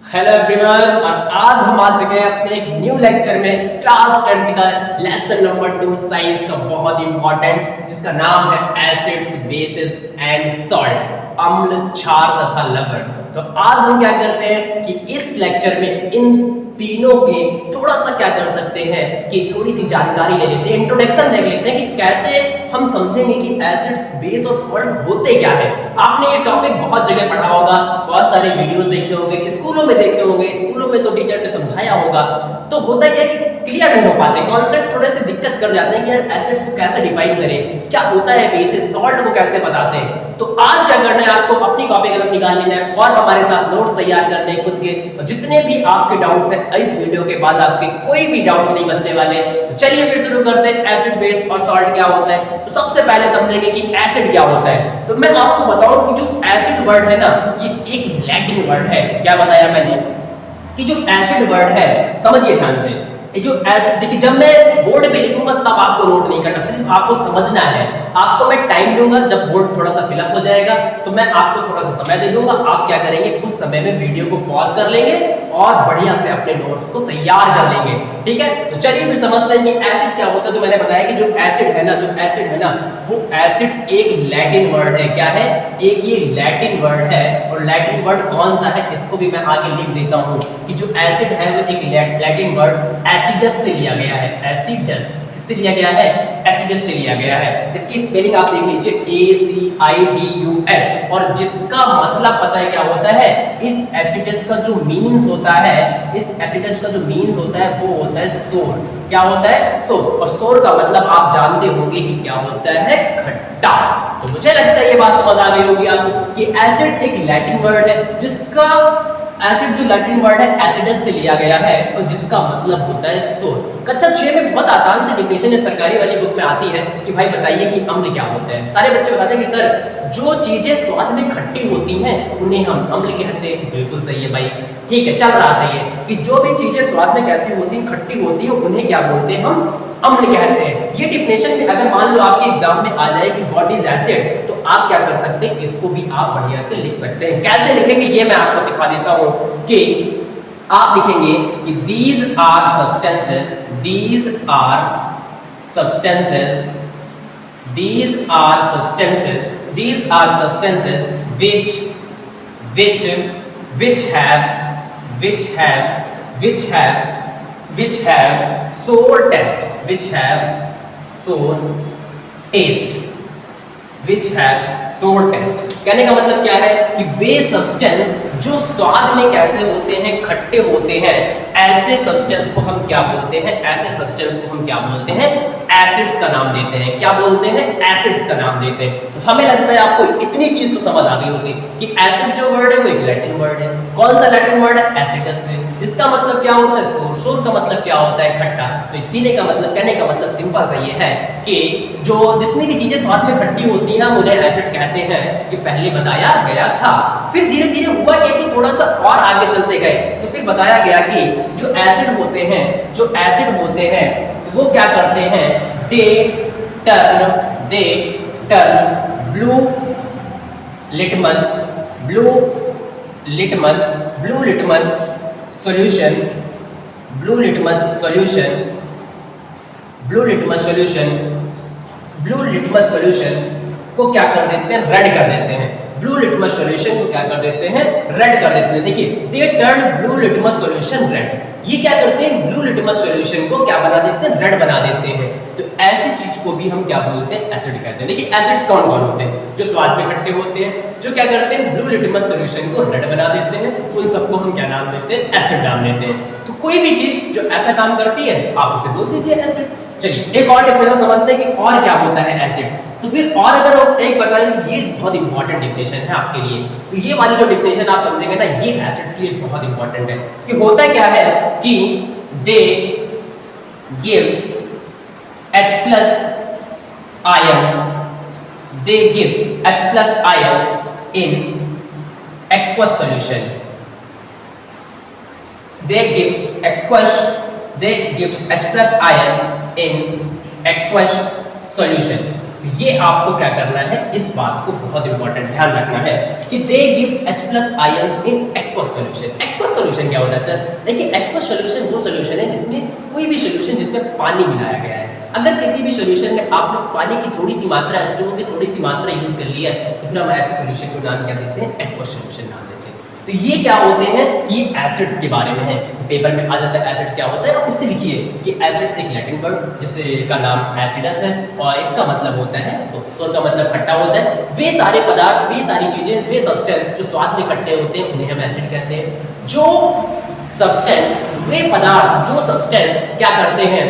Hello everyone, और आज हम आ चुके हैं अपने एक न्यू लेक्चर में क्लास 10th का लेसन नंबर 2 साइंस का बहुत इंपॉर्टेंट, जिसका नाम है एसिड्स बेसिस एंड सॉल्ट, अम्ल, क्षार तथा लवण। तो आज हम क्या करते हैं कि इस लेक्चर में इन तीनों के थोड़ा सा क्या कर सकते हैं कि थोड़ी सी जानकारी ले लेते हैं, इंट्रोडक्शन देख लेते हैं कि कैसे हम समझेंगे कि एसिड्स बेस और सॉल्ट होते क्या है। आपने ये टॉपिक बहुत जगह पढ़ा होगा, बहुत सारे वीडियोस देखे होंगे, स्कूलों में देखे होंगे, स्कूलों में तो टीचर ने समझाया होगा। तो होता क्या कि क्लियर नहीं हो पाते, कॉन्सेप्ट थोड़े से दिक्कत कर जाते हैं कि यार एसिड्स को कैसे डिफाइन करें, क्या होता है बेसिस, सॉल्ट को कैसे बताते हैं। तो आज क्या करना है, आपको अपनी कॉपी कलम निकाल लेना है और हमारे साथ नोट्स तैयार करने हैं खुद के। जितने भी आपके डाउट्स हैं इस वीडियो के बाद आपके कोई भी डाउट्स नहीं बचने वाले। तो चलिए फिर शुरू करते हैं, एसिड बेस और सॉल्ट क्या होता है। तो सबसे पहले समझेंगे कि एसिड क्या होता है। तो मैं आपको बताऊं कि जो एसिड वर्ड है ना, ये एक लैटिन वर्ड है। क्या बताया मैंने कि जो एसिड वर्ड है, समझिए ध्यान से, ये जो एसिड, देखिए जब मैं बोर्ड पे लिखूंगा तब आपको नोट नहीं करना, सिर्फ आपको समझना है। आपको मैं टाइम दूंगा, जब बोर्ड थोड़ा सा फिलअप हो जाएगा तो मैं आपको थोड़ा सा समय दे दूंगा। आप क्या करेंगे, उस समय में वीडियो को पॉज कर लेंगे और बढ़िया से अपने नोट्स को तैयार कर लेंगे। ठीक है, तो चलिए फिर समझते हैं कि एसिड क्या होता है। तो मैंने बताया कि जो एसिड है ना, वो एसिड एक लैटिन वर्ड है। क्या है? एक ये लैटिन वर्ड है। और लैटिन वर्ड कौन सा है इसको भी मैं आगे लिख देता हूं कि जो एसिड है वो एक लैटिन वर्ड एसिडस से लिया गया है। एसिडस किससे लिया गया है? एसिडस से लिया गया है। इसकी स्पेलिंग आप देख लीजिए, ACIDUS, और जिसका मतलब पता है क्या होता है? इस एसिडस का जो मीन्स होता है, वो होता है सोर। क्या होता है? सोर। और सोर का मतलब आप जानते होंगे कि क्या होता है? खट्टा। तो मुझे लगता है ये बात समझ आ गई होगी आपको कि एसिड एक लैटिन वर्ड है, जिसका एसिड जो लैटिन वर्ड है एसिडस से लिया गया है और जिसका मतलब होता है सोर। कक्षा 6 में बहुत आसान सी डिफिनेशन है, सरकारी वाली बुक में आती है कि भाई बताइए कि अम्ल क्या होता है। सारे बच्चे बताते हैं कि सर जो चीजें स्वाद में खट्टी होती हैं उन्हें हम अम्ल कहते हैं। बिल्कुल सही है भाई, ठीक है, चल रहा था ये कि जो भी चीजें स्वाद में कैसी होती हैं, खट्टी होती है, उन्हें क्या बोलते हैं? हम अम्ल कहते हैं। ये डिफिनेशन भी अगर मान लो आपके एग्जाम में आ जाए कि व्हाट इज एसिड, तो आप क्या कर सकते हैं, इसको भी आप बढ़िया से लिख सकते हैं। कैसे लिखेंगे ये मैं आपको सिखा देता हूं कि आप लिखेंगे कि these are substances which have sour taste, which have sour taste। कहने का मतलब क्या है कि वे सब्सटेंस जो स्वाद में कैसे होते हैं, खट्टे होते हैं, ऐसे सब्सटेंस को हम क्या बोलते हैं? एसिड्स का नाम देते हैं। क्या बोलते हैं? एसिड्स का नाम देते हैं। तो हमें लगता है आपको इतनी चीज तो समझ आ गई होगी कि एसिड जो वर्ड है वो एक लैटिन वर्ड है। कौन सा लैटिन वर्ड है? एसिडस से, जिसका मतलब क्या होता है? सोर। सोर का मतलब क्या होता है? खट्टा। तो सीने का मतलब, कहने का मतलब सिंपल सा ये है कि जो जितनी भी चीजें स्वाद में खट्टी होती हैं उन्हें एसिड कहते हैं। ये पहले बताया गया था। फिर धीरे धीरे हुआ क्या कि थोड़ा सा और आगे चलते गए तो फिर बताया गया कि जो एसिड होते हैं तो वो क्या करते हैं? They turn blue litmus solution को क्या कर देते हैं? रेड कर देते हैं। ब्लू लिटमस सॉल्यूशन को क्या कर देते हैं? रेड कर देते हैं। देखिए, they turn blue litmus solution red. ये क्या करते हैं? ब्लू लिटमस सॉल्यूशन को क्या बना देते हैं? रेड बना देते हैं। तो ऐसी चीज को भी हम क्या बोलते हैं? एसिड कहते हैं। देखिए, एसिड कौन कौन होते हैं? जो स्वाद में खट्टे होते हैं, जो क्या करते हैं? ब्लू लिटमस सॉल्यूशन को रेड बना देते हैं, उन सबको हम क्या नाम देते हैं? एसिड नाम देते हैं। तो कोई भी चीज जो ऐसा काम करती है आप उसे बोल दीजिए एसिड। चलिए एक और डिफिनेशन समझते हैं कि और क्या होता है एसिड। तो फिर और अगर आप एक बताएंगे, ये बहुत इंपॉर्टेंट डिफिनेशन है आपके लिए, तो ये वाली जो डिफिनेशन आप समझेंगे ना, ये एसिड्स के लिए बहुत इंपॉर्टेंट है कि होता क्या है कि they gives H+ ions in aqueous solution। they gives H+ ion in aqueous solution। तो ये आपको क्या करना है, इस बात को बहुत इंपॉर्टेंट ध्यान रखना है कि they gives H+ ions in aqueous solution. Aqueous solution क्या होता है सर? देखिए एक्वस सॉल्यूशन वो सॉल्यूशन है जिसमें कोई भी सॉल्यूशन जिसमें पानी मिलाया गया है। अगर किसी भी सॉल्यूशन में आपने पानी की थोड़ी सी मात्रा, H2O की थोड़ी सी मात्रा यूज कर ली है, तो फिर हम ऐसे सॉल्यूशन को नाम क्या देते हैं? एक्वस सॉल्यूशन नाम देते हैं। तो ये क्या होते हैं? ये एसिड्स के बारे में है। पेपर में आ जाता है एसिड क्या होता है, आप इससे लिखिए कि एसिड्स एक लैटिन वर्ड जिससे का नाम एसिडस है और इसका मतलब होता है सोर का मतलब खट्टा होता है। वे सारे पदार्थ, वे सारी चीजें, वे सब्सटेंस जो स्वाद में खट्टे होते हैं उन्हें हम एसिड कहते हैं। जो सब्सटेंस, वे पदार्थ, जो सब्सटेंस क्या करते हैं,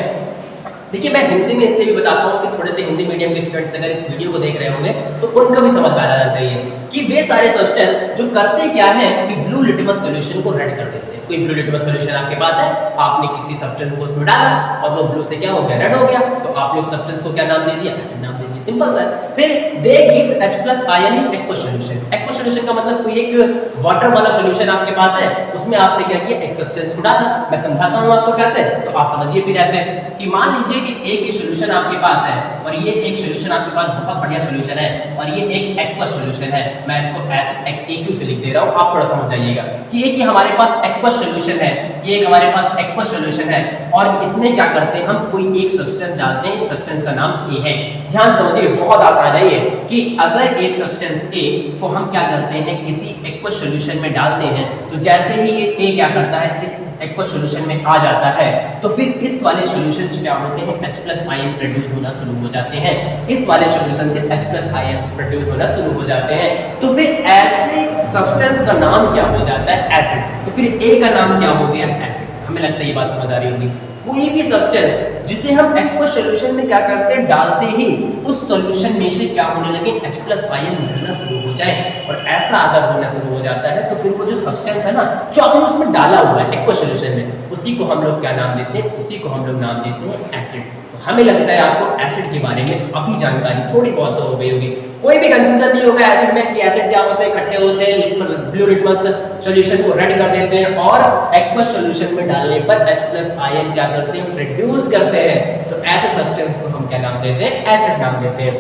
देखिए मैं हिंदी में इसलिए भी बताता हूँ कि थोड़े से हिंदी मीडियम के स्टूडेंट्स अगर इस वीडियो को देख रहे होंगे तो उनको भी समझ में आ जाना चाहिए कि वे सारे सब्सटेंस जो करते क्या है कि ब्लू लिटमस सॉल्यूशन को रेड कर देते हैं। कोई ब्लू लिटमस सॉल्यूशन आपके पास है, आपने किसी सब्सटेंस को उसमें डाला और वो ब्लू से क्या हो गया? रेड हो गया। तो आपने उस सब्सटेंस को क्या नाम दे दिया? एसिड नाम दे दिया। सिंपल सा। फिर they gives H+ ion in aqueous solution. Aqueous solution का मतलब कोई एक वाटर वाला सॉल्यूशन आपके पास है, उसमें आपने क्या किया? एक सब्सटेंस को डाला। मैं समझाता हूं आपको कैसे, तो आप समझिए फिर ऐसे कि मान लीजिए कि एक सॉल्यूशन आपके पास है और ये एक सॉल्यूशन आपके पास बहुत बढ़िया सॉल्यूशन है और ये एक एक्वस सॉल्यूशन है। मैं इसको ऐसे AQ से लिख दे रहा हूं, आप थोड़ा समझ जाइएगा कि ये कि हमारे पास एक्वस सॉल्यूशन है, ये एक हमारे पास एक्वस सॉल्यूशन है और इसमें क्या करते हैं? हम कोई एक सब्सटेंस डालते हैं, इस सब्सटेंस का नाम A है। ध्यान समझिए, बहुत आसान है ये कि अगर एक सब्सटेंस A को हम क्या करते हैं? किसी एक्वस सॉल्यूशन में डालते हैं, तो जैसे ही ये A क्या करता है? इस एक्वस सॉल्यूशन में आ जाता है, तो फिर इस वाले सॉल्यूशन से क्या होते हैं? H+ आयन प्रोड्यूस होना शुरू हो जाते हैं। इस वाले सॉल्यूशन से H+ आयन प्रोड्यूस होना शुरू हो जाते हैं। तो फिर ऐसे सब्सटेंस का नाम क्या हो जाता है? एसिड। तो फिर A का नाम क्या हो गया? एसिड। हमें लगता है ये बात समझ आ रही होगी। कोई भी सब्सटेंस जिसे हम एक्वस सॉल्यूशन में क्या करते हैं? डालते ही उस सॉल्यूशन में से क्या होने लगे? H+ आयन निकलना शुरू हो जाए और ऐसा अगर होना शुरू हो जाता है तो फिर वो जो सब्सटेंस है ना, जो हमने उसमें डाला हुआ है एक्वस सॉल्यूशन में, उसी को हम लोग क्या नाम देते हैं? उसी को हम लोग नाम देते हैं एसिड। हमें लगता है आपको एसिड के बारे में अभी जानकारी थोड़ी बहुत तो हो गई होगी। कोई भी कंफ्यूजन नहीं होगा एसिड में कि एसिड क्या होते हैं? खट्टे होते हैं, ब्लू लिटमस सॉल्यूशन को रेड कर देते हैं और एक्वस सॉल्यूशन में डालने पर H+ आयन क्या करते हैं? प्रोड्यूस करते हैं। तो ऐसे सब्सटेंस को हम क्या नाम देते हैं? एसिड नाम देते हैं।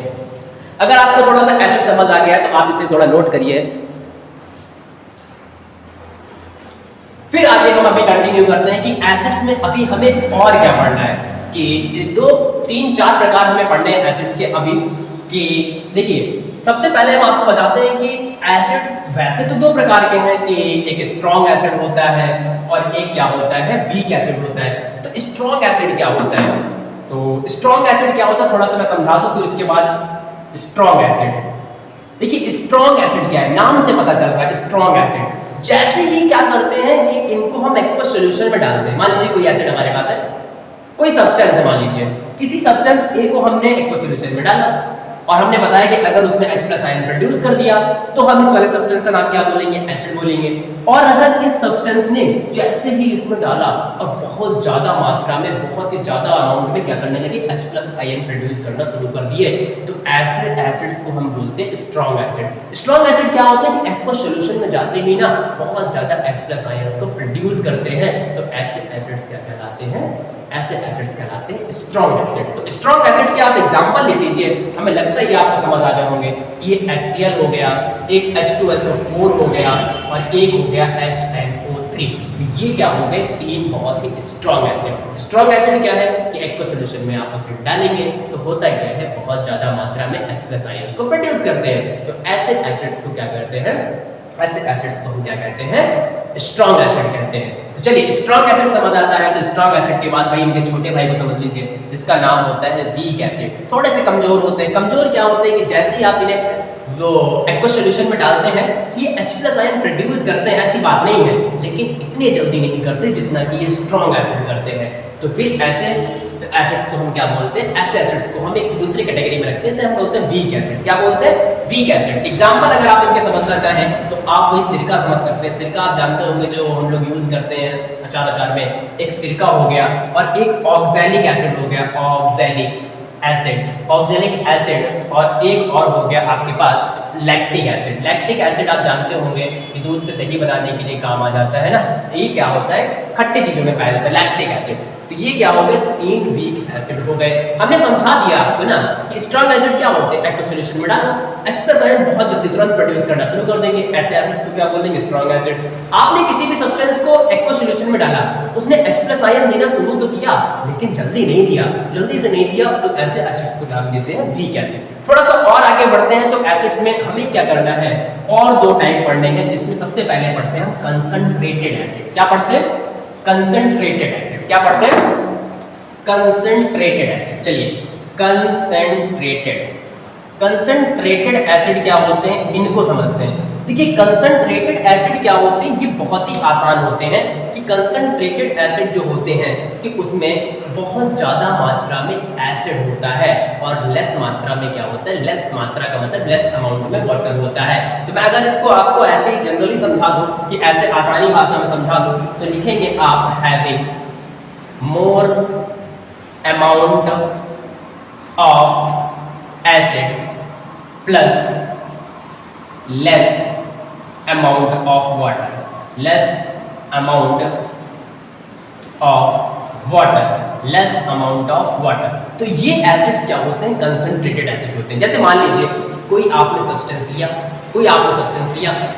अगर आपको थोड़ा सा एसिड समझ आ गया है तो आप इसे थोड़ा नोट करिए। फिर आगे हम अभी कंटिन्यू करते हैं कि एसिड्स में अभी हमें और क्या पढ़ना है कि 2, 3, 4 प्रकार हमें पढ़ने हैं एसिड्स के अभी। कि देखिए सबसे पहले हम आपको बताते हैं कि एसिड्स वैसे तो 2 प्रकार के हैं कि एक स्ट्रॉन्ग एसिड होता है और एक क्या होता है? वीक एसिड होता है। तो स्ट्रॉन्ग एसिड क्या होता है? तो स्ट्रॉन्ग एसिड क्या होता है थोड़ा सा मैं समझा दूं, फिर उसके बाद स्ट्रॉन्ग एसिड। देखिए स्ट्रॉन्ग एसिड क्या है? नाम से पता चल रहा है स्ट्रॉन्ग एसिड। जैसे ही क्या करते हैं कि इनको हम एक्वस सॉल्यूशन में डालते हैं। मान लीजिए कोई एसिड हमारे पास है, कोई सब्सटेंस है, मान लीजिए किसी सब्सटेंस A को हमने एक्वस सॉल्यूशन में डाला और हमने बताया कि अगर उसमें H+ आयन प्रोड्यूस कर दिया तो हम इस वाले सब्सटेंस का नाम क्या बोलेंगे? एसिड बोलेंगे। और अगर इस सब्सटेंस ने जैसे ही इसमें डाला और बहुत ज्यादा मात्रा में, बहुत ही ज्यादा अमाउंट में क्या करने लगे? H+ आयन प्रोड्यूस करना शुरू कर दिए, तो ऐसे एसिड्स को हम बोलते हैं स्ट्रॉन्ग एसिड। स्ट्रॉन्ग एसिड क्या होता है कि एक्वस सॉल्यूशन में जाते ही ना बहुत ज्यादा H+ आयंस को प्रोड्यूस करते हैं। तो ऐसे एसिड्स क्या कहलाते हैं? ऐसे एसिड्स कहलाते हैं स्ट्रॉन्ग एसिड। तो स्ट्रॉन्ग एसिड के आप एग्जांपल ले लीजिए, हमें लगता है ये आपको समझ आ गए होंगे। ये HCl हो गया, एक H2SO4 हो गया और एक हो गया HNO3। तो ये क्या हो गए? 3 बहुत ही स्ट्रॉन्ग एसिड। स्ट्रॉन्ग एसिड क्या है कि एक्वस सॉल्यूशन में आप उसमें डालेंगे तो होता क्या है? बहुत ज्यादा मात्रा में H+ आयंस को प्रोड्यूस करते हैं। तो ऐसे एसिड्स को क्या करते हैं? ऐसे एसिड्स को हम क्या कहते हैं? स्ट्रॉन्ग एसिड कहते हैं। तो चलिए स्ट्रॉन्ग एसिड समझ आता है, तो स्ट्रॉन्ग एसिड के बाद भाई इनके छोटे भाई को समझ लीजिए, जिसका नाम होता है वीक एसिड। थोड़े से कमजोर होते हैं। कमजोर क्या होते हैं कि जैसे ही आप इन्हें जो एक्वस सॉल्यूशन में डालते हैं तो ये H+ आयन प्रोड्यूस करते हैं, ऐसी बात नहीं है, लेकिन इतने जल्दी नहीं करते जितना कि ये स्ट्रॉन्ग एसिड करते हैं। तो फिर ऐसे एसिड्स को हम क्या बोलते हैं? ऐसे एसिड्स को हम एक दूसरी कैटेगरी में रखते हैं, इसे हम बोलते हैं वीक एसिड। क्या बोलते हैं? Weak acid. एग्जांपल अगर आप इनके समझना चाहें तो आप वही सिरका समझ सकते हैं। सिरका आप जानते होंगे जो हम लोग यूज करते हैं अचार में। एक सिरका हो गया और एक ऑक्सैलिक एसिड हो गया, ऑक्सैलिक एसिड, ऑक्सैलिक एसिड, और एक और हो गया आपके पास लैक्टिक एसिड। लैक्टिक एसिड आप जानते होंगे कि दूध से दही बनाने के लिए काम आ जाता है ना। ये क्या होता है? खट्टी चीजों में पाया जाता है लैक्टिक एसिड। तो ये क्या हो गए, 3 वीक एसिड हो गए। हमने समझा दिया आपको ना कि स्ट्रॉन्ग एसिड क्या होते हैं, एक्वस सॉल्यूशन में डालो, H+ आयन बहुत जल्दी तुरंत प्रोड्यूस करना शुरू कर देंगे, ऐसे एसिड को क्या बोलेंगे, स्ट्रॉन्ग एसिड। आपने किसी भी सब्सटेंस को एक्वस सॉल्यूशन में डाला, उसने H+ आयन देना शुरू तो किया लेकिन जल्दी नहीं दिया, जल्दी से नहीं दिया, तो ऐसे एसिड्स को नाम देते हैं वीक एसिड। थोड़ा सा और आगे बढ़ते हैं तो एसिड्स में हमें क्या करना है, और 2 टाइप पढ़ने हैं, जिसमें सबसे पहले पढ़ते हैं हम कंसंट्रेटेड एसिड। क्या पढ़ते हैं, कंसंट्रेटेड एसिड। क्या पढ़ते हैं, कंसंट्रेटेड एसिड। चलिए, कंसंट्रेटेड एसिड क्या होते हैं, इनको समझते हैं। देखिए कंसंट्रेटेड एसिड क्या होते हैं, ये बहुत ही आसान होते हैं कि कंसंट्रेटेड एसिड जो होते हैं कि उसमें बहुत ज्यादा मात्रा में एसिड होता है और लेस मात्रा में क्या होता है, लेस मात्रा का मतलब लेस अमाउंट में वाटर होता है। तो मैं अगर इसको आपको ऐसे ही जनरली समझा दूं कि ऐसे आसानी भाषा में समझा दूं तो लिखेंगे आप having more amount of acid plus less amount of water, less amount of water, less amount of water. तो ये एसिड्स क्या होते हैं, कंसंट्रेटेड एसिड होते हैं। जैसे मान लीजिए कोई आपने सब्सटेंस लिया,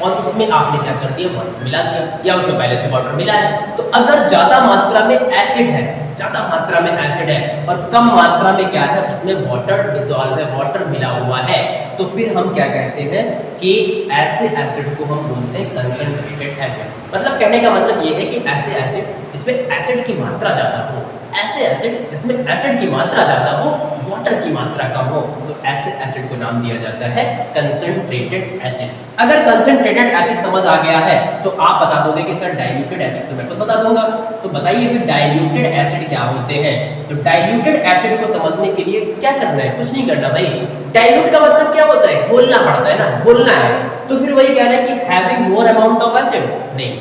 और उसमें आपने क्या कर दिया, वाटर मिला दिया, या उसमें पहले से वाटर मिला है। तो अगर ज्यादा मात्रा में एसिड है, और कम मात्रा में क्या है, उसमें वाटर डिसॉल्व है, वाटर मिला हुआ है, तो फिर हम क्या कहते हैं कि ऐसे एसिड को हम बोलते हैं कंसंट्रेटेड एसिड। मतलब कहने का मतलब ये है कि ऐसे एसिड जिसमें एसिड की मात्रा ज्यादा हो, ऐसे एसिड जिसमें एसिड की मात्रा ज्यादा हो, वाटर की मात्रा कम हो, तो ऐसे एसिड को नाम दिया जाता है कंसंट्रेटेड एसिड। अगर कंसंट्रेटेड एसिड समझ आ गया है तो आप बता दोगे कि सर डाइल्यूटेड एसिड तो मैं तो बता दूंगा। तो बताइए फिर डाइल्यूटेड एसिड क्या होते हैं। तो डाइल्यूटेड एसिड को समझने के लिए क्या करना है, कुछ नहीं करना भाई। डाइल्यूट का मतलब क्या होता है, घोलना पड़ता है ना, घोलना है। तो फिर वही कह रहा है कि having more amount of acid, नहीं,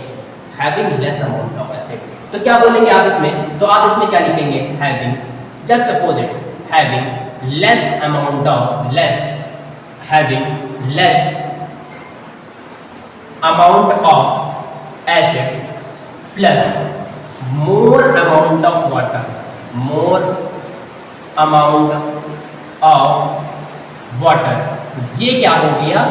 having less amount of acid. तो क्या बोलेंगे आप इसमें, तो आप इसमें क्या लिखेंगे, having just opposite, having less amount of, having less amount of acid plus more amount of water, more amount of water. ये क्या हो गया,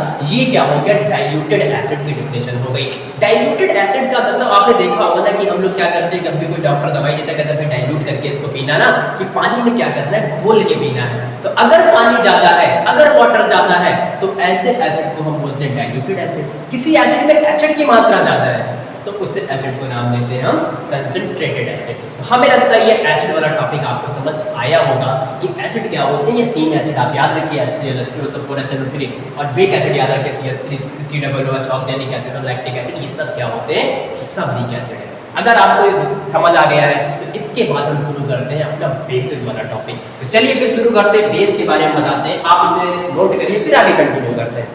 डाइल्यूटेड एसिड की डेफिनेशन हो गई। डाइल्यूटेड एसिड का मतलब आपने देखा होगा ना कि हम लोग क्या करते हैं, कभी कोई डॉक्टर दवाई देता है, कहता है डाइल्यूट करके इसको पीना ना, कि पानी में क्या करना है, घोल के पीना है। तो अगर पानी ज्यादा है, अगर वाटर ज्यादा है, तो ऐसे एसिड को हम बोलते हैं डाइल्यूटेड एसिड। किसी एसिड में एसिड की मात्रा ज्यादा है तो उस एसिड को नाम देते हैं हम कंसंट्रेटेड एसिड। तो हमें लगता है ये एसिड वाला टॉपिक आपको समझ आया होगा कि एसिड क्या होते हैं। ये 3 एसिड आप याद रखिए, HCl, H2O, सल्फर, HNO3, और वीक एसिड याद रखिए, CH3, COOH, ऑक्जेनिक एसिड और लैक्टिक एसिड। ये सब क्या होते हैं, सब वीक एसिड है। अगर आपको समझ आ गया है तो इसके बाद हम शुरू करते हैं अपना बेसिस वाला टॉपिक। तो चलिए फिर शुरू करते हैं, बेस के बारे में बताते हैं। आप इसे नोट करिए, फिर आगे कंटिन्यू करते हैं।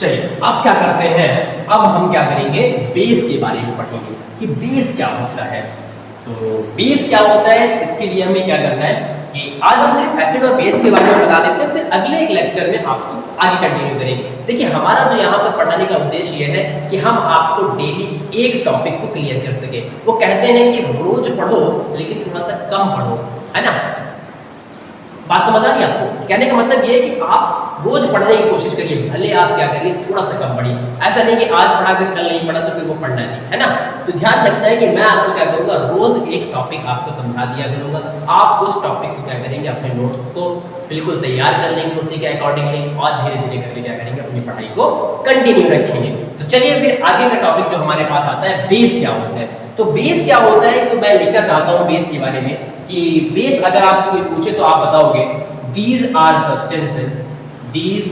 चलिए अब क्या करते हैं, अब हम क्या करेंगे, बेस के बारे में पढ़ेंगे कि बेस क्या होता है। तो बेस क्या होता है, इसके लिए हमें क्या करना है कि आज हम सिर्फ एसिड और बेस के बारे में बता देते हैं, फिर अगले एक लेक्चर में आपको आगे कंटिन्यू करेंगे। देखिए हमारा जो यहाँ पर पढ़ाने का उद्देश्य ये है कि हम आपको डेली एक टॉपिक को क्लियर कर सके। वो कहते हैं कि रोज पढ़ो लेकिन थोड़ा सा कम पढ़ो, है ना। बात समझ आ गई आपको? कहने का मतलब ये है कि आप रोज पढ़ने की कोशिश करिए, भले आप क्या करिए थोड़ा सा कम पढ़िए। ऐसा नहीं कि आज पढ़ा फिर कल नहीं पढ़ा तो फिर वो पढ़ना नहीं, है ना। तो ध्यान रखना है कि मैं आपको क्या करूंगा, रोज एक टॉपिक आपको समझा दिया करूंगा। आप उस टॉपिक को क्या करेंगे, अपने नोट्स को बिल्कुल तैयार कर लेंगे उसी के अकॉर्डिंगली, और धीरे धीरे करके क्या करेंगे, अपनी पढ़ाई को कंटिन्यू रखेंगे। तो चलिए फिर आगे का टॉपिक जो हमारे पास आता है, बेस क्या होता है। तो बेस क्या होता है, तो मैं लिखना चाहता हूँ बेस के बारे में कि बेस अगर आपसे कोई पूछे तो आप बताओगे these are substances which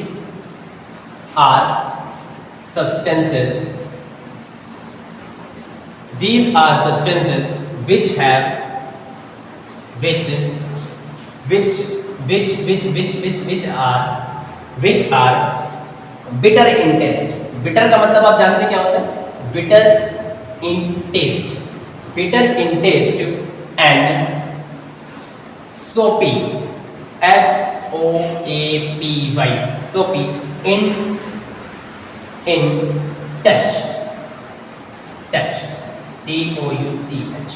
are bitter in taste। bitter का मतलब आप जानते हैं क्या होता है, bitter in taste and soapy, SOAPY, soapy in in touch, touch, TOUCH।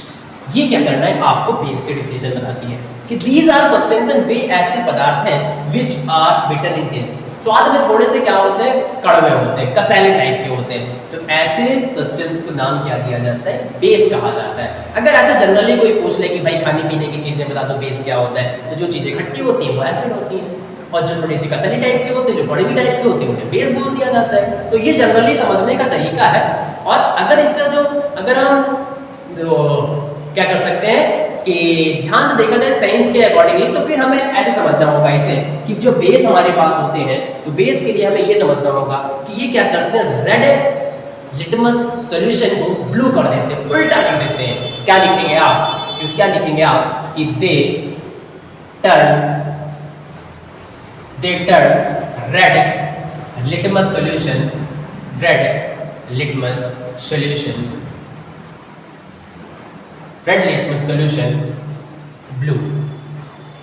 ये क्या करना है, आपको बेस की डेफिनेशन बताती है कि दीज आर सब्सटेंस एंड वे ऐसे पदार्थ हैं which are bitter in taste, स्वाद में थोड़े से क्या होते हैं, कड़वे होते हैं, कसैले टाइप के होते हैं, तो ऐसे सब्सटेंस को नाम क्या दिया जाता है, बेस कहा जाता है। अगर ऐसे जनरली कोई पूछ ले कि भाई खाने पीने की चीजें बता दो बेस क्या होता है, तो जो चीजें खट्टी होती हैं वो एसिड होती हैं, और जो थोड़ी सी कसैली टाइप की होती है, जो कड़वी टाइप की होती है, उन्हें बेस बोल दिया जाता है। तो ये जनरली समझने का तरीका है। और अगर इसका जो अगर हम क्या कर सकते हैं कि ध्यान से देखा जाए साइंस के अकॉर्डिंगली, तो फिर हमें ऐसे समझना होगा इसे कि जो बेस हमारे पास होते हैं, तो बेस के लिए हमें ये समझना होगा कि ये क्या करते हैं, रेड लिटमस सॉल्यूशन को ब्लू कर देते हैं, उल्टा कर देते हैं। क्या लिखेंगे आप, क्या लिखेंगे आप कि they turn red litmus solution, red litmus solution, red litmus solution blue.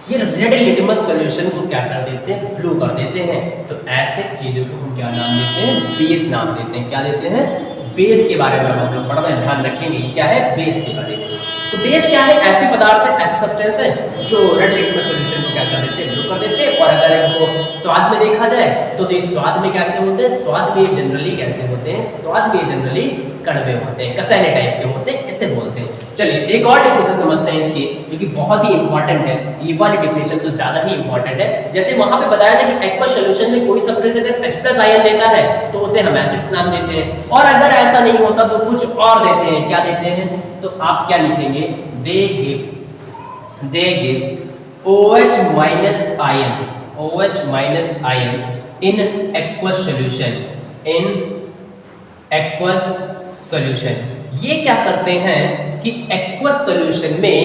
ये रेड लिटमस सॉल्यूशन को क्या कर देते हैं, ब्लू कर देते हैं। तो ऐसे चीजों को हम क्या नाम देते हैं, बेस नाम देते हैं। क्या देते हैं, बेस के बारे में हम लोग पढ़ रहे हैं, ध्यान रखेंगे ये क्या है, बेस के बारे में। तो बेस क्या है, ऐसे पदार्थ है, ऐसे सब्सटेंस है जो रेड लिटमस सॉल्यूशन को क्या कर देते हैं, ब्लू कर देते हैं। और अगर इनको स्वाद में देखा जाए तो ये स्वाद में कैसे होते हैं, स्वाद में जनरली कैसे होते हैं, स्वाद में जनरली कड़वे होते हैं, कसैले टाइप के होते हैं, इसे बोलते हैं। चलिए एक और डेफिनेशन समझते हैं इसकी, जो कि बहुत ही इंपॉर्टेंट है। ये वाली डेफिनेशन तो ज्यादा ही इंपॉर्टेंट है। जैसे वहां पे बताया था कि एक्वस सॉल्यूशन में कोई सब्सटेंस अगर H+ आयन देता है तो उसे हम एसिड्स नाम देते हैं, और अगर ऐसा नहीं होता तो कुछ और देते हैं। क्या देते हैं, तो आप क्या लिखेंगे, they give OH minus ions, OH minus ion in aqueous solution, in aqueous solution. ये क्या करते हैं कि एक्वस सॉल्यूशन में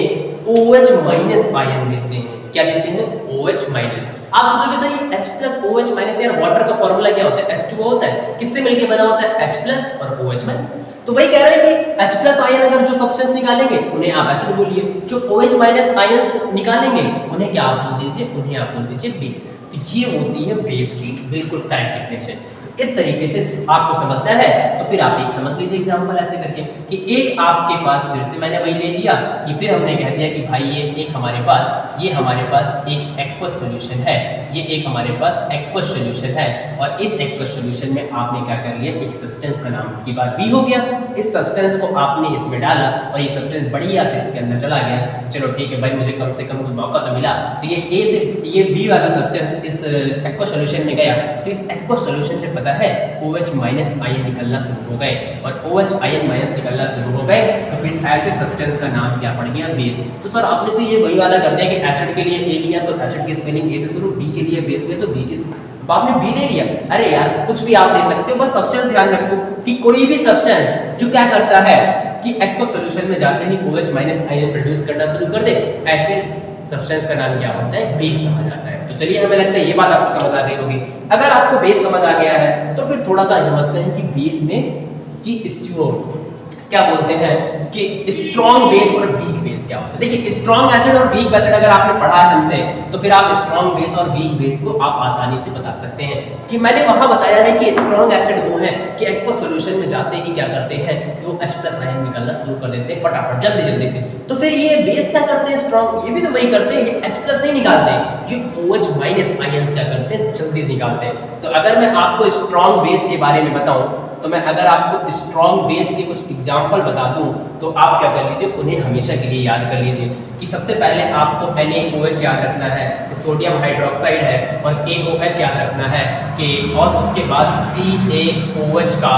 OH माइनस आयन देते हैं। क्या देते हैं, OH माइनस। आप सोचोगे सर ये H+ OH माइनस, यार वाटर का फार्मूला क्या होता है, H2O होता है, किससे मिलके बना होता है, H+ और OH माइनस। तो वही कह रहे हैं कि H+ आयन अगर जो सब्सटेंस निकालेंगे उन्हें आप एसिड बोलिए, जो OH माइनस आयंस निकालेंगे उन्हें क्या आप बोल दीजिए, उन्हें आप बोल दीजिए बेस। तो ये होती है बेस की बिल्कुल करेक्ट डेफिनेशन। इस तरीके से आपको समझना है तो फिर आप एक समझ लीजिए एग्जांपल ऐसे करके कि एक आपके पास, फिर से मैंने वही ले दिया कि फिर हमने कह दिया कि भाई ये एक हमारे पास एक एक्वस सॉल्यूशन है, ये एक हमारे पास एक्वस सॉल्यूशन है, और इस एक्वस सॉल्यूशन में आपने क्या कर लिया, एक सब्सटेंस का नाम की बात भी हो गया। इस सब्सटेंस को आपने इसमें डाला और ये सब्सटेंस बढ़िया से इसके अंदर चला गया। चलो ठीक है भाई, मुझे कम से कम कोई मौका तो मिला। तो ये ए से ये बी वाला सब्सटेंस इस एक्वस सॉल्यूशन में गया, तो इस एक्वस सॉल्यूशन से पता है OH माइनस आयन निकलना शुरू हो गए, और OH आयन माइनस निकलना शुरू हो गए, तो फिर ऐसे सब्सटेंस का नाम क्या पड़ गया, बेस। तो सर आपने तो ये वही वाला कर दिया कि एसिड के लिए ए लिया तो एसिड की स्पेलिंग ए से शुरू, बी के लिए बेस लिया तो बी की, आपने बी ले लिया। अरे यार कुछ भी आप ले सकते हो, बस सब्सटेंस ध्यान रखो कि कोई भी सब्सटेंस जो क्या करता है कि एक्वस सॉल्यूशन में जाते ही OH माइनस आयन प्रोड्यूस करना शुरू कर दे, ऐसे सब्सटेंस का नाम क्या होता है, बेस कहा जाता है। तो चलिए हमें लगता है ये बात आपको समझ आ गई होगी। अगर आपको बेस समझ आ गया है तो फिर थोड़ा सा समझते हैं कि बेस में कि क्या बोलते हैं कि स्ट्रॉन्ग बेस और वीक बेस क्या होता है। देखिए स्ट्रॉन्ग एसिड और वीक एसिड अगर आपने पढ़ा है हमसे, तो फिर आप स्ट्रॉन्ग बेस और वीक बेस को आप आसानी से बता सकते हैं। कि मैंने वहां बताया है कि स्ट्रॉन्ग एसिड वो है कि एक्वस सॉल्यूशन में जाते ही क्या करते हैं, वो H+ आयन निकलना शुरू कर देते हैं फटाफट जल्दी से। तो फिर ये बेस क्या करते हैं, स्ट्रॉन्ग, ये भी तो वही करते हैं, ये H+ नहीं निकालते, ये OH माइनस आयंस क्या करते हैं, जल्दी निकालते हैं। तो अगर मैं आपको स्ट्रॉन्ग बेस के बारे में बताऊं, तो मैं अगर आपको स्ट्रॉन्ग बेस के कुछ एग्जाम्पल बता दूं, तो आप क्या कर लीजिए, उन्हें हमेशा के लिए याद कर लीजिए कि सबसे पहले आपको NaOH याद रखना है, सोडियम हाइड्रोक्साइड है, और KOH याद रखना है कि, और उसके बाद CaOH का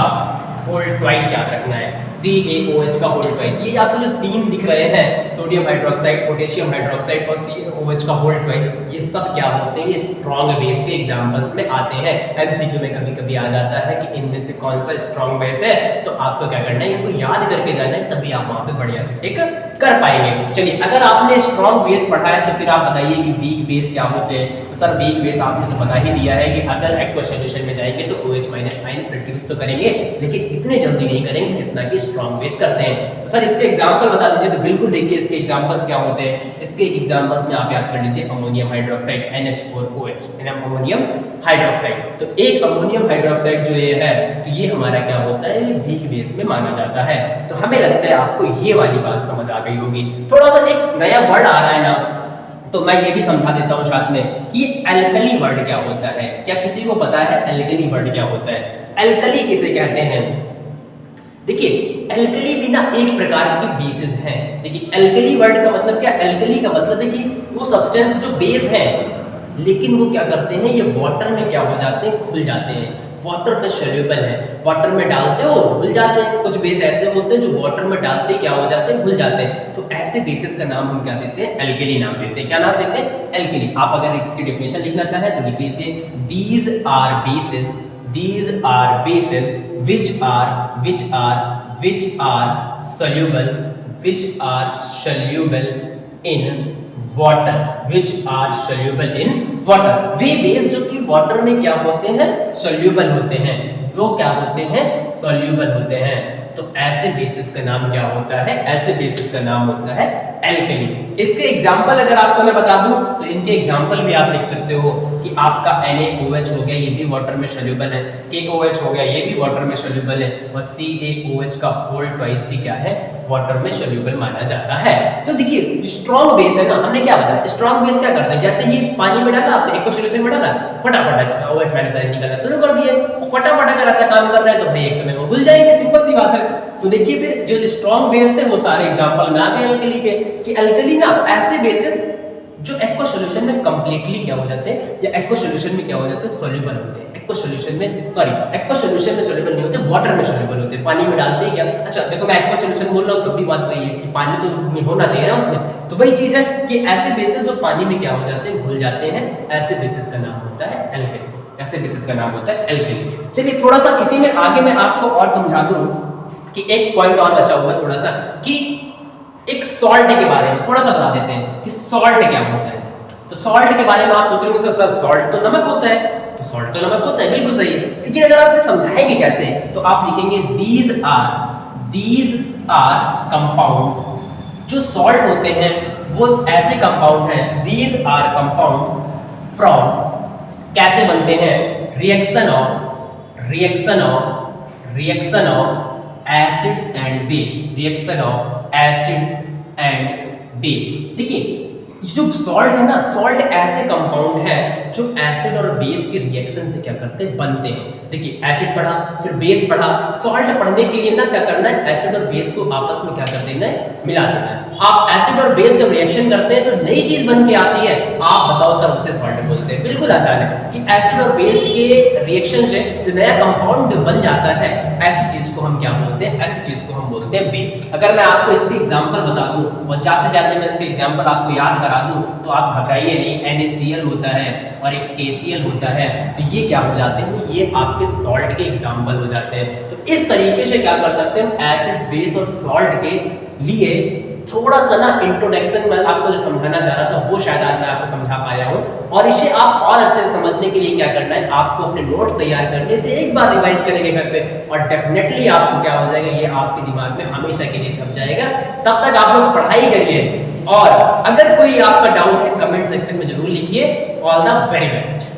होल ट्वाइस याद रखना है, CaOH का होल ट्वाइस। ये आपको जो तीन दिख रहे हैं, सोडियम हाइड्रोक्साइड, पोटेशियम हाइड्रोक्साइड और CaOH का होल ट्वाइस, ये सब क्या होते हैं, ये स्ट्रॉन्ग बेस के एग्जांपल्स में आते हैं। MCQ में कभी कभी आ जाता है कि इनमें से कौन सा स्ट्रॉन्ग बेस है, तो आपको क्या करना है, इनको याद करके जाना है, तभी आप वहां पे बढ़िया से टिक कर पाएंगे। चलिए अगर आपने स्ट्रॉन्ग बेस पढ़ा है तो फिर आप बताइए कि वीक बेस क्या होते हैं। तो सर वीक बेस आपने तो बता ही दिया है कि अगर एक्वस सॉल्यूशन में जाएंगे तो OH माइनस आयन प्रोड्यूस तो करेंगे, लेकिन इतने जल्दी नहीं करेंगे जितना कि स्ट्रॉन्ग बेस करते हैं। तो सर इसके एग्जांपल बता दीजिए। तो बिल्कुल देखिए इसके एग्जांपल्स क्या होते हैं। इसके एक एग्जांपल्स में आप याद कर लीजिए ammonium hydroxide NH4OH, ammonium hydroxide. तो एक अमोनियम हाइड्रोक्साइड जो ये है तो ये हमारा क्या होता है, वीक बेस में माना जाता है। तो हमें लगता है आपको ये वाली बात समझ आ गई होगी। थोड़ा सा एक नया वर्ड आ रहा है ना, तो मैं ये भी समझा देता हूँ साथ में कि एल्कली वर्ड क्या होता है। क्या किसी को पता है एल्कली वर्ड क्या होता है? एल्कली किसे कहते हैं? देखिए एल्कली भी ना एक प्रकार के बेसिस हैं। देखिए एल्कली वर्ड का मतलब क्या? एल्कली का मतलब है कि वो सब्सटेंस जो बेस है, लेकिन वो क्या करते हैं, ये वाटर में क्या हो जाते हैं, घुल जाते हैं। वाटर में सोल्यूबल है, वाटर में डालते हो घुल जाते हैं। कुछ बेस ऐसे होते हैं जो वाटर में डालते क्या हो जाते हैं, घुल जाते हैं। तो ऐसे बेसिस का नाम हम क्या देते हैं, एल्कली नाम देते हैं। क्या नाम देते हैं? एल्कली। आप अगर इसकी डेफिनेशन लिखना चाहें तो लिख लीजिए these are bases which are soluble in water। वे बेस जो कि वाटर में क्या होते हैं, सोल्यूबल होते हैं। वो क्या होते हैं, सोल्यूबल होते हैं। तो ऐसे बेसिस का नाम क्या होता है, ऐसे बेसिस का नाम होता है एल्कली। इसके एग्जांपल अगर आपको मैं बता दूं तो इनके एग्जांपल भी आप लिख सकते हो कि आपका NaOH हो गया, ये भी वाटर में सोल्यूबल है। KOH हो गया, ये भी वाटर में सोल्यूबल है। और CaOH का होल ट्वाइस भी क्या है, वाटर में सोल्यूबल माना जाता है। तो देखिए स्ट्रॉन्ग बेस है ना, हमने क्या बताया, स्ट्रॉन्ग बेस क्या करते हैं, जैसे ये पानी में डाला आपने, एक्वस सॉल्यूशन में डाला, फटाफट OH माइनस आयन निकलना शुरू कर दिए। फटाफट अगर ऐसा काम कर रहे हैं तो भाई एक समय में घुल जाएंगे, सिंपल सी बात है। तो देखिए फिर जो स्ट्रॉन्ग बेस थे वो सारे एग्जांपल में आ गए एल्कली के, कि एल्कली ना ऐसे बेसिस जो एक्वस सॉल्यूशन में कंप्लीटली क्या हो जाते हैं, या एक्वस सॉल्यूशन में क्या हो जाते हैं, सॉल्युबल होते हैं। एक्वस सॉल्यूशन में सॉल्युबल नहीं होते, वाटर में सॉल्युबल होते हैं। पानी में डालते हैं क्या, अच्छा देखो मैं एक्वस सॉल्यूशन बोल रहा हूं तब भी बात वही है कि पानी तो होना चाहिए ना उसमें। तो वही चीज है कि ऐसे बेसिस जो पानी में क्या हो जाते हैं, घुल जाते हैं, ऐसे बेसिस का नाम होता है एल्कली। ऐसे बेसिस का नाम होता है एल्कली। चलिए थोड़ा सा इसी में आगे मैं आपको और समझा दूं कि एक पॉइंट और बचा हुआ थोड़ा सा, कि एक सॉल्ट के बारे में थोड़ा सा बता देते हैं कि सॉल्ट क्या होता है। तो सॉल्ट के बारे में आप सोच रहे होंगे सर सॉल्ट तो नमक होता है। तो सॉल्ट तो नमक होता है, बिल्कुल सही है। लेकिन अगर आप इसे समझाएंगे कैसे, तो आप लिखेंगे दीज आर कंपाउंड्स। जो सॉल्ट होते हैं वो ऐसे कंपाउंड हैं, दीज आर कंपाउंड्स फ्रॉम, कैसे बनते हैं, reaction of acid and base. देखिए जो सॉल्ट है ना, सॉल्ट ऐसे कंपाउंड है जो एसिड और बेस के रिएक्शन से क्या करते हैं, बनते हैं। देखिए एसिड पढ़ा, फिर बेस पढ़ा, सॉल्ट पढ़ने के लिए ना क्या करना है, एसिड और बेस को आपस में क्या कर देना है, मिला देना है। आप एसिड और बेस जब रिएक्शन करते हैं तो नई चीज बन के आती है। आप बताओ सर उसे सॉल्ट बोलते हैं, बिल्कुल आसान है कि एसिड और बेस के रिएक्शन से जो नया कंपाउंड बन जाता है, ऐसी चीज को हम क्या बोलते हैं, ऐसी चीज को हम बोलते हैं बेस। अगर मैं आपको इसके एग्जांपल बता दूं और जाते जाते मैं इसके एग्जांपल आपको याद करा दूं तो आप घबराइए नहीं। NaCl होता है और एक KCl होता है, तो ये क्या हो जाते हैं, ये आपके सॉल्ट के एग्जांपल हो जाते हैं। तो इस तरीके से क्या कर सकते हैं, एसिड बेस और सॉल्ट के लिए थोड़ा सा ना इंट्रोडक्शन मैं आपको जो समझाना चाह रहा था वो शायद आज मैं आपको समझा पाया हूँ। और इसे आप और अच्छे से समझने के लिए क्या करना है, आपको अपने नोट्स तैयार करने से एक बार रिवाइज करेंगे घर पे, और डेफिनेटली आपको क्या हो जाएगा, ये आपके दिमाग में हमेशा के लिए छप जाएगा। तब तक आप लोग पढ़ाई करिए, और अगर कोई आपका डाउट है कमेंट सेक्शन में जरूर लिखिए। All the very best.